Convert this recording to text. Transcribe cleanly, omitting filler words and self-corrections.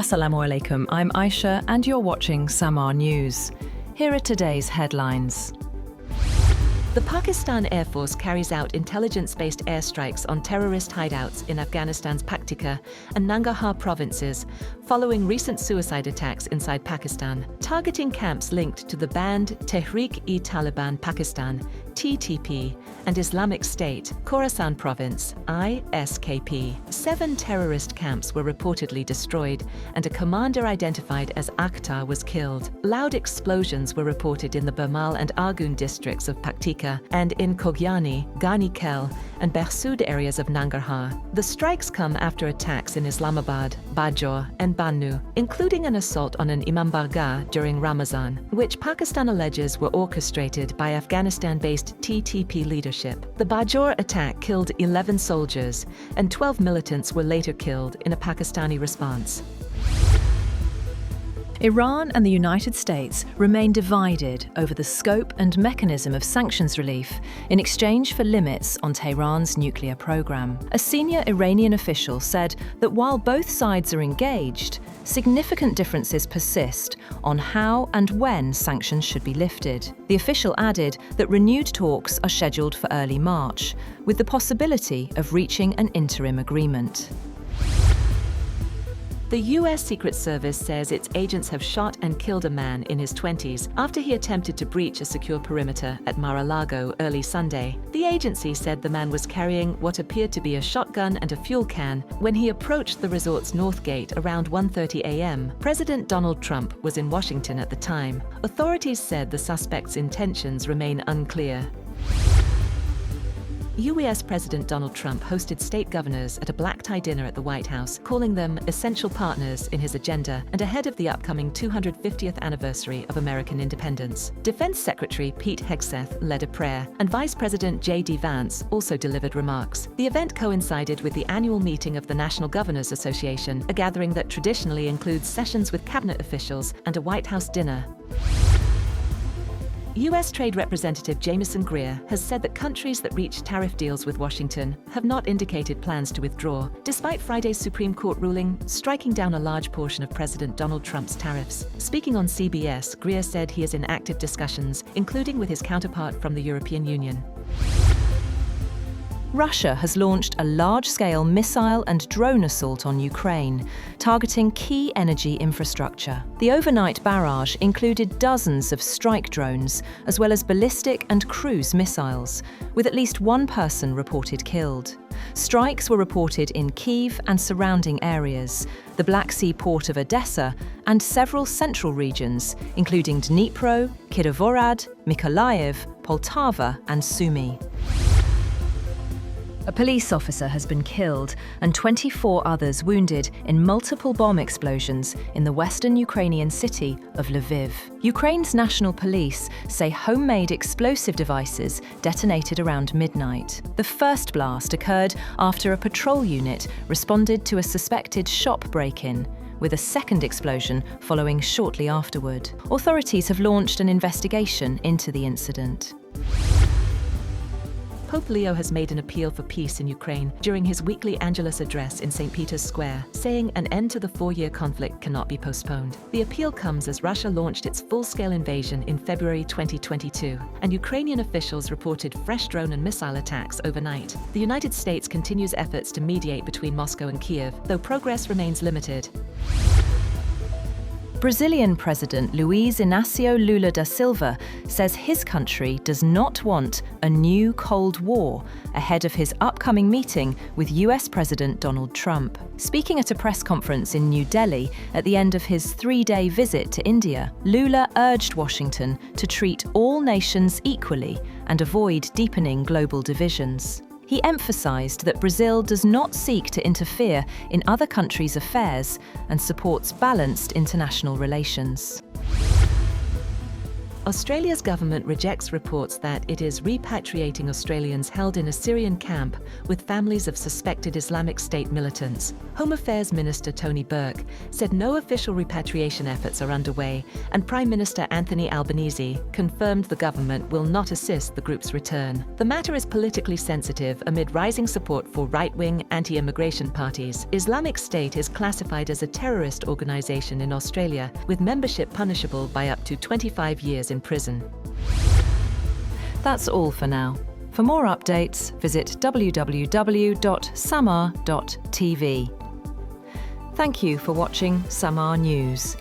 Assalamu alaikum, I'm Aisha and you're watching Samaa News. Here are today's headlines. The Pakistan Air Force carries out intelligence-based airstrikes on terrorist hideouts in Afghanistan's Paktika and Nangarhar provinces, following recent suicide attacks inside Pakistan, targeting camps linked to the banned Tehreek-e-Taliban Pakistan, TTP, and Islamic State, Khorasan Province, ISKP. 7 terrorist camps were reportedly destroyed, and a commander identified as Akhtar was killed. Loud explosions were reported in the Bamal and Argun districts of Paktika and in Kogyani, Ghani-Kel, and Bajaur areas of Nangarhar. The strikes come after attacks in Islamabad, Bajaur, and Bannu, including an assault on an imambargah during Ramadan, which Pakistan alleges were orchestrated by Afghanistan-based TTP leadership. The Bajaur attack killed 11 soldiers, and 12 militants were later killed in a Pakistani response. Iran and the United States remain divided over the scope and mechanism of sanctions relief in exchange for limits on Tehran's nuclear program. A senior Iranian official said that while both sides are engaged, significant differences persist on how and when sanctions should be lifted. The official added that renewed talks are scheduled for early March, with the possibility of reaching an interim agreement. The U.S. Secret Service says its agents have shot and killed a man in his 20s after he attempted to breach a secure perimeter at Mar-A-Lago early Sunday. The agency said the man was carrying what appeared to be a shotgun and a fuel can when he approached the resort's north gate around 1:30 a.m. President Donald Trump was in Washington at the time. Authorities said the suspect's intentions remain unclear. U.S. President Donald Trump hosted state governors at a black-tie dinner at the White House, calling them essential partners in his agenda and ahead of the upcoming 250th anniversary of American independence. Defense Secretary Pete Hegseth led a prayer, and Vice President J.D. Vance also delivered remarks. The event coincided with the annual meeting of the National Governors Association, a gathering that traditionally includes sessions with cabinet officials and a White House dinner. U.S. Trade Representative Jamieson Greer has said that countries that reach tariff deals with Washington have not indicated plans to withdraw, despite Friday's Supreme Court ruling striking down a large portion of President Donald Trump's tariffs. Speaking on CBS, Greer said he is in active discussions, including with his counterpart from the European Union. Russia has launched a large-scale missile and drone assault on Ukraine, targeting key energy infrastructure. The overnight barrage included dozens of strike drones, as well as ballistic and cruise missiles, with at least one person reported killed. Strikes were reported in Kyiv and surrounding areas, the Black Sea port of Odessa, and several central regions, including Dnipro, Kirovohrad, Mykolaiv, Poltava, and Sumy. A police officer has been killed and 24 others wounded in multiple bomb explosions in the western Ukrainian city of Lviv. Ukraine's national police say homemade explosive devices detonated around midnight. The first blast occurred after a patrol unit responded to a suspected shop break-in, with a second explosion following shortly afterward. Authorities have launched an investigation into the incident. Pope Leo has made an appeal for peace in Ukraine during his weekly Angelus address in St. Peter's Square, saying an end to the 4-year conflict cannot be postponed. The appeal comes as Russia launched its full-scale invasion in February 2022, and Ukrainian officials reported fresh drone and missile attacks overnight. The United States continues efforts to mediate between Moscow and Kiev, though progress remains limited. Brazilian President Luiz Inácio Lula da Silva says his country does not want a new Cold War ahead of his upcoming meeting with US President Donald Trump. Speaking at a press conference in New Delhi at the end of his 3-day visit to India, Lula urged Washington to treat all nations equally and avoid deepening global divisions. He emphasized that Brazil does not seek to interfere in other countries' affairs and supports balanced international relations. Australia's government rejects reports that it is repatriating Australians held in a Syrian camp with families of suspected Islamic State militants. Home Affairs Minister Tony Burke said no official repatriation efforts are underway, and Prime Minister Anthony Albanese confirmed the government will not assist the group's return. The matter is politically sensitive amid rising support for right-wing, anti-immigration parties. Islamic State is classified as a terrorist organisation in Australia, with membership punishable by up to 25 years in prison. That's all for now. For more updates, visit www.samaa.tv. Thank you for watching Samaa News.